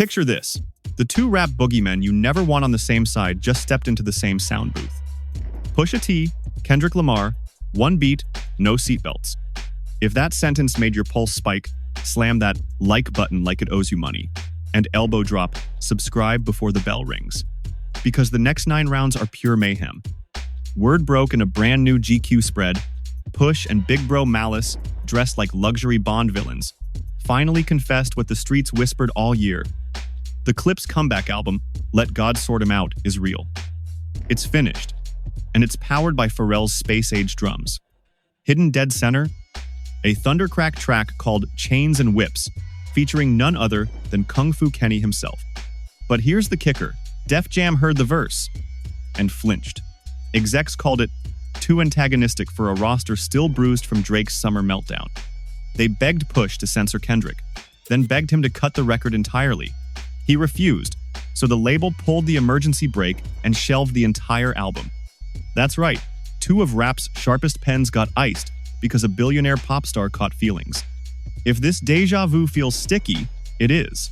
Picture this. The two rap boogeymen you never want on the same side just stepped into the same sound booth. Pusha T, Kendrick Lamar, one beat, no seatbelts. If that sentence made your pulse spike, slam that like button like it owes you money, and elbow drop, subscribe before the bell rings. Because the next 9 rounds are pure mayhem. Word broke in a brand new GQ spread. Push and Big Bro Malice, dressed like luxury Bond villains, finally confessed what the streets whispered all year. The Clipse comeback album, Let God Sort 'Em Out, is real. It's finished, and it's powered by Pharrell's space-age drums. Hidden dead center, a thundercrack track called Chains and Whips, featuring none other than Kung Fu Kenny himself. But here's the kicker. Def Jam heard the verse and flinched. Execs called it too antagonistic for a roster still bruised from Drake's summer meltdown. They begged Push to censor Kendrick, then begged him to cut the record entirely. He refused, so the label pulled the emergency brake and shelved the entire album. That's right, 2 of rap's sharpest pens got iced because a billionaire pop star caught feelings. If this deja vu feels sticky, it is.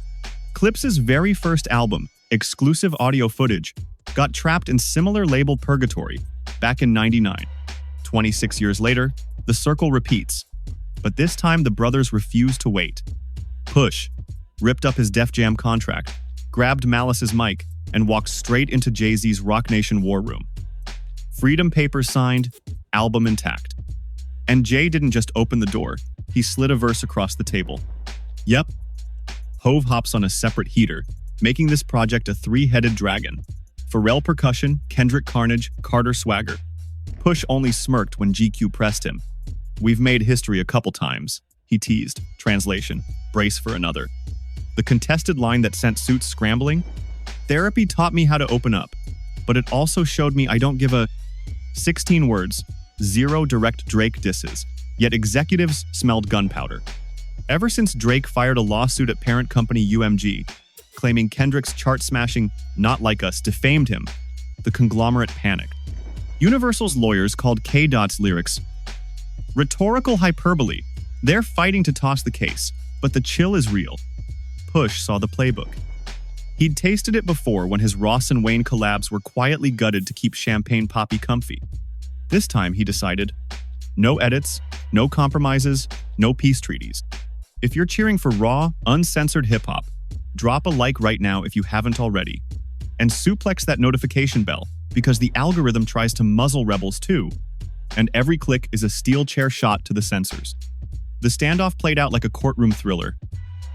Clipse's very first album, exclusive audio footage, got trapped in similar label purgatory back in '99. 26 years later, the circle repeats. But this time the brothers refused to wait. Push ripped up his Def Jam contract, grabbed Malice's mic, and walked straight into Jay-Z's Roc Nation war room. Freedom papers signed, album intact. And Jay didn't just open the door, he slid a verse across the table. Yep, Hove hops on a separate heater, making this project a 3-headed dragon. Pharrell percussion, Kendrick carnage, Carter swagger. Push only smirked when GQ pressed him. We've made history a couple times, he teased. Translation, brace for another. The contested line that sent suits scrambling? Therapy taught me how to open up, but it also showed me I don't give a 16 words, 0 direct Drake disses, yet executives smelled gunpowder. Ever since Drake fired a lawsuit at parent company UMG, claiming Kendrick's chart-smashing Not Like Us defamed him, the conglomerate panicked. Universal's lawyers called K.Dot's lyrics rhetorical hyperbole. They're fighting to toss the case, but the chill is real. Push saw the playbook. He'd tasted it before when his Ross and Wayne collabs were quietly gutted to keep Champagne Poppy comfy. This time, he decided, no edits, no compromises, no peace treaties. If you're cheering for raw, uncensored hip-hop, drop a like right now if you haven't already. And suplex that notification bell, because the algorithm tries to muzzle rebels too. And every click is a steel chair shot to the censors. The standoff played out like a courtroom thriller.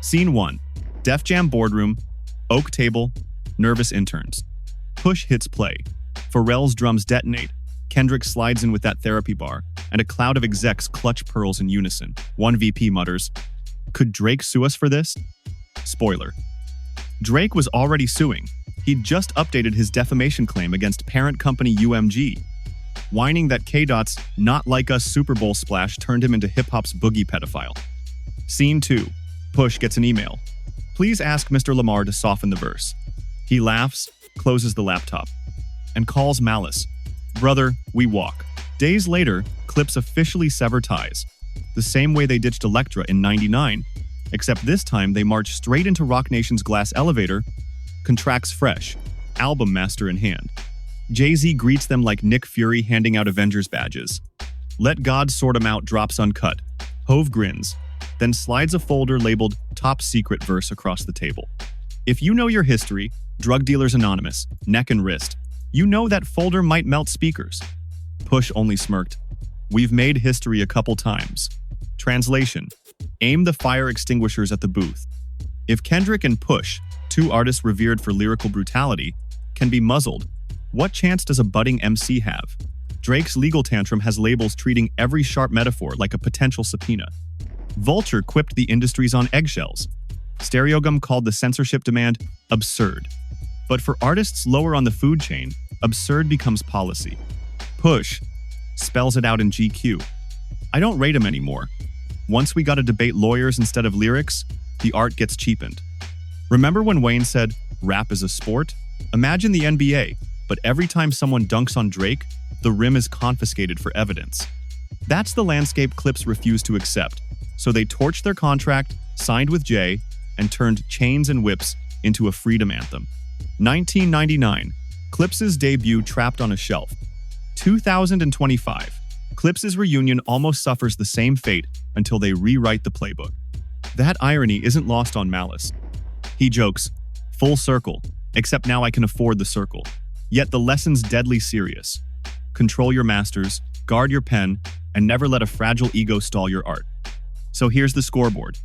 Scene 1. Def Jam Boardroom, oak table, nervous interns. Push hits play. Pharrell's drums detonate. Kendrick slides in with that therapy bar, and a cloud of execs clutch pearls in unison. One VP mutters, "Could Drake sue us for this?" Spoiler. Drake was already suing. He'd just updated his defamation claim against parent company UMG, whining that K.Dot's Not Like Us Super Bowl splash turned him into hip-hop's boogie pedophile. Scene 2. Push gets an email. Please ask Mr. Lamar to soften the verse. He laughs, closes the laptop, and calls Malice. Brother, we walk. Days later, Clipse officially sever ties. The same way they ditched Elektra in '99, except this time they march straight into Roc Nation's glass elevator, contracts fresh, album master in hand. Jay-Z greets them like Nick Fury handing out Avengers badges. Let God Sort 'Em Out drops uncut. Hove grins, then slides a folder labeled Top Secret verse across the table. If you know your history, Drug Dealers Anonymous, neck and wrist, you know that folder might melt speakers. Push only smirked. We've made history a couple times. Translation, aim the fire extinguishers at the booth. If Kendrick and Push, 2 artists revered for lyrical brutality, can be muzzled, what chance does a budding MC have? Drake's legal tantrum has labels treating every sharp metaphor like a potential subpoena. Vulture quipped the industry's on eggshells. Stereogum called the censorship demand absurd. But for artists lower on the food chain, absurd becomes policy. Push spells it out in GQ. I don't rate him anymore. Once we gotta debate lawyers instead of lyrics, the art gets cheapened. Remember when Wayne said, rap is a sport? Imagine the NBA, but every time someone dunks on Drake, the rim is confiscated for evidence. That's the landscape Clipse refused to accept, so they torched their contract, signed with Jay, and turned Chains and Whips into a freedom anthem. 1999, Clipse's debut Trapped on a Shelf. 2025, Clipse's reunion almost suffers the same fate until they rewrite the playbook. That irony isn't lost on Malice. He jokes, "Full circle, except now I can afford the circle." Yet the lesson's deadly serious. Control your masters, guard your pen, and never let a fragile ego stall your art. So here's the scoreboard.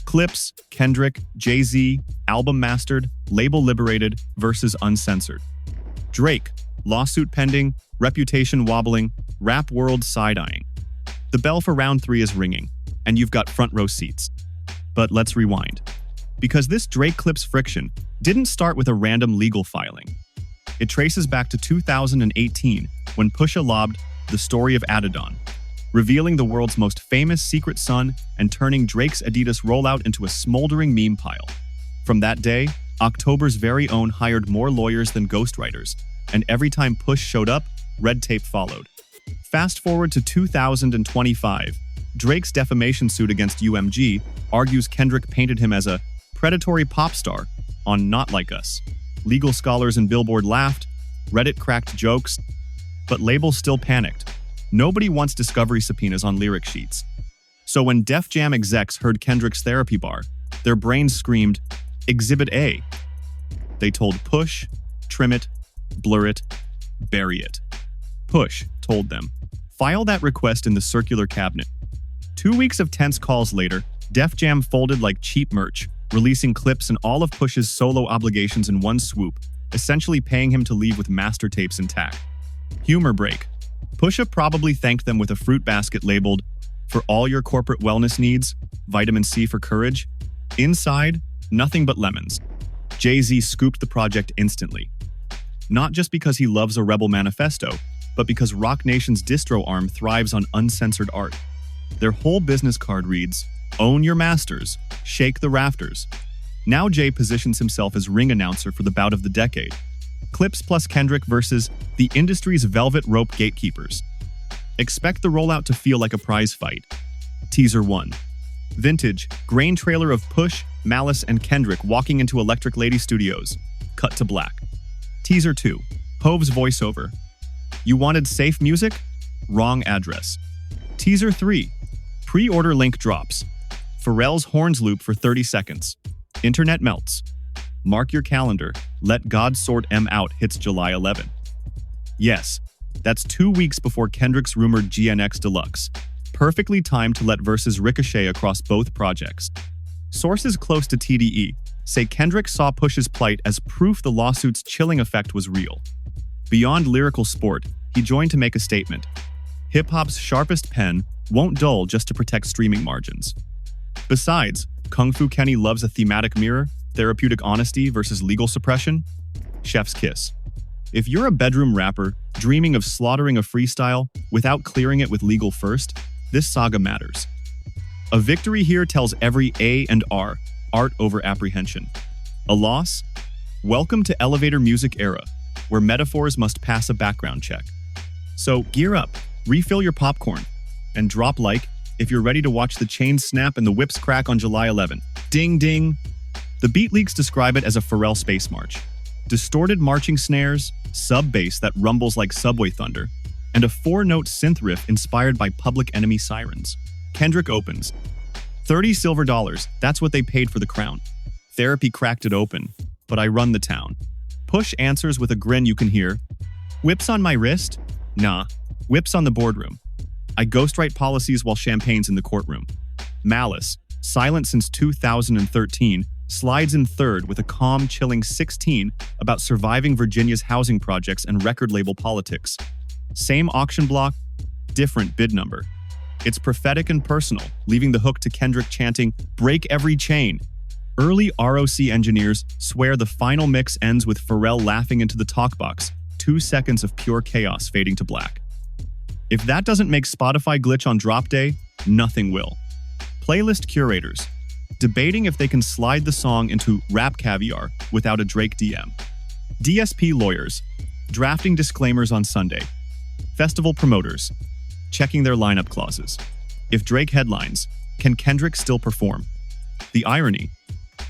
Clipse, Kendrick, Jay-Z, album mastered, label liberated versus uncensored. Drake, lawsuit pending, reputation wobbling, rap world side-eyeing. The bell for round 3 is ringing, and you've got front row seats. But let's rewind. Because this Drake-Clipse friction didn't start with a random legal filing. It traces back to 2018 when Pusha lobbed The Story of Adidon, revealing the world's most famous secret son and turning Drake's Adidas rollout into a smoldering meme pile. From that day, October's very own hired more lawyers than ghostwriters, and every time Push showed up, red tape followed. Fast forward to 2025, Drake's defamation suit against UMG argues Kendrick painted him as a predatory pop star on Not Like Us. Legal scholars and Billboard laughed, Reddit cracked jokes, but labels still panicked. Nobody wants discovery subpoenas on lyric sheets. So when Def Jam execs heard Kendrick's therapy bar, their brains screamed, Exhibit A. They told Push, trim it, blur it, bury it. Push told them, file that request in the circular cabinet. 2 weeks of tense calls later, Def Jam folded like cheap merch, releasing Clipse and all of Push's solo obligations in one swoop, essentially paying him to leave with master tapes intact. Humor break. Pusha probably thanked them with a fruit basket labeled, "For all your corporate wellness needs, vitamin C for courage." Inside, nothing but lemons. Jay-Z scooped the project instantly. Not just because he loves a rebel manifesto, but because Roc Nation's distro arm thrives on uncensored art. Their whole business card reads, "Own your masters, shake the rafters." Now Jay positions himself as ring announcer for the bout of the decade. Clipse plus Kendrick versus the industry's velvet rope gatekeepers. Expect the rollout to feel like a prize fight. Teaser 1. Vintage, grain trailer of Push, Malice, and Kendrick walking into Electric Lady Studios. Cut to black. Teaser 2. Hove's voiceover. You wanted safe music? Wrong address. Teaser 3. Pre-order link drops. Pharrell's horns loop for 30 seconds. Internet melts. Mark your calendar. Let God Sort M Out hits July 11. Yes, that's 2 weeks before Kendrick's rumored GNX Deluxe. Perfectly timed to let verses ricochet across both projects. Sources close to TDE say Kendrick saw Push's plight as proof the lawsuit's chilling effect was real. Beyond lyrical sport, he joined to make a statement. Hip-hop's sharpest pen won't dull just to protect streaming margins. Besides, Kung Fu Kenny loves a thematic mirror, therapeutic honesty versus legal suppression. Chef's kiss. If you're a bedroom rapper dreaming of slaughtering a freestyle without clearing it with legal first, this saga matters. A victory here tells every A and R, art over apprehension. A loss? Welcome to elevator music era, where metaphors must pass a background check. So gear up, refill your popcorn, and drop like if you're ready to watch the chains snap and the whips crack on July 11. Ding ding. The beat leaks describe it as a Pharrell space march. Distorted marching snares, sub-bass that rumbles like subway thunder, and a 4-note synth riff inspired by Public Enemy sirens. Kendrick opens. $30 silver, that's what they paid for the crown. Therapy cracked it open, but I run the town. Push answers with a grin you can hear. Whips on my wrist? Nah, whips on the boardroom. I ghostwrite policies while champagne's in the courtroom. Malice, silent since 2013, slides in third with a calm, chilling 16 about surviving Virginia's housing projects and record label politics. Same auction block, different bid number. It's prophetic and personal, leaving the hook to Kendrick chanting, "Break every chain." Early ROC engineers swear the final mix ends with Pharrell laughing into the talkbox, 2 seconds of pure chaos fading to black. If that doesn't make Spotify glitch on drop day, nothing will. Playlist curators, debating if they can slide the song into Rap Caviar without a Drake DM. DSP lawyers, drafting disclaimers on Sunday. Festival promoters, checking their lineup clauses. If Drake headlines, can Kendrick still perform? The irony,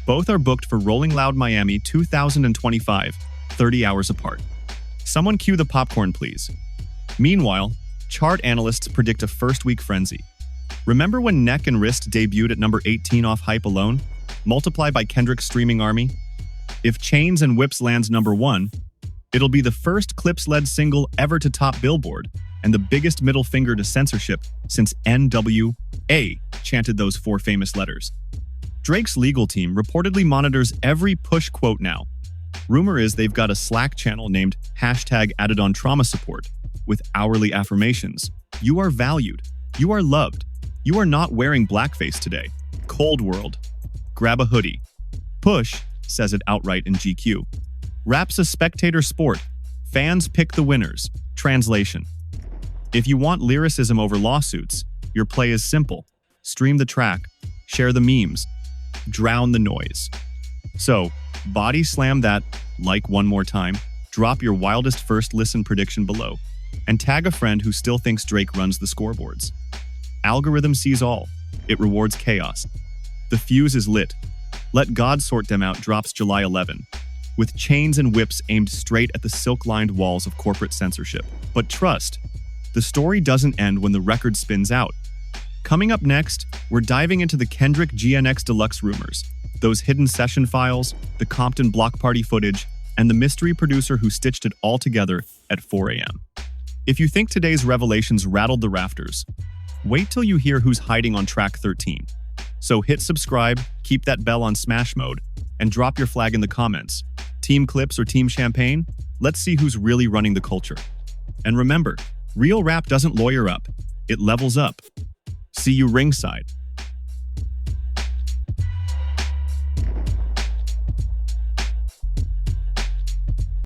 Both are booked for Rolling Loud Miami 2025, 30 hours apart. Someone cue the popcorn, please. Meanwhile, chart analysts predict a first-week frenzy. Remember when Neck and Wrist debuted at number 18 off Hype alone? Multiply by Kendrick's streaming army? If Chains and Whips lands number 1, it'll be the first Clipse-led single ever to top Billboard, and the biggest middle finger to censorship since NWA chanted those 4 famous letters. Drake's legal team reportedly monitors every push quote now. Rumor is they've got a Slack channel named #AddedOnTraumaSupport with hourly affirmations. You are valued. You are loved. You are not wearing blackface today. Cold world. Grab a hoodie. Push says it outright in GQ. Rap's a spectator sport. Fans pick the winners. Translation. If you want lyricism over lawsuits, your play is simple. Stream the track. Share the memes. Drown the noise. So, body slam that, like one more time, drop your wildest first listen prediction below, and tag a friend who still thinks Drake runs the scoreboards. Algorithm sees all. It rewards chaos. The fuse is lit. Let God Sort Them Out drops July 11, with chains and whips aimed straight at the silk-lined walls of corporate censorship. But trust, the story doesn't end when the record spins out. Coming up next, we're diving into the Kendrick GNX Deluxe rumors, those hidden session files, the Compton block party footage, and the mystery producer who stitched it all together at 4 a.m. If you think today's revelations rattled the rafters, wait till you hear who's hiding on track 13. So hit subscribe, keep that bell on smash mode, and drop your flag in the comments. Team Clipse or Team Champagne? Let's see who's really running the culture. And remember, real rap doesn't lawyer up, it levels up. See you ringside.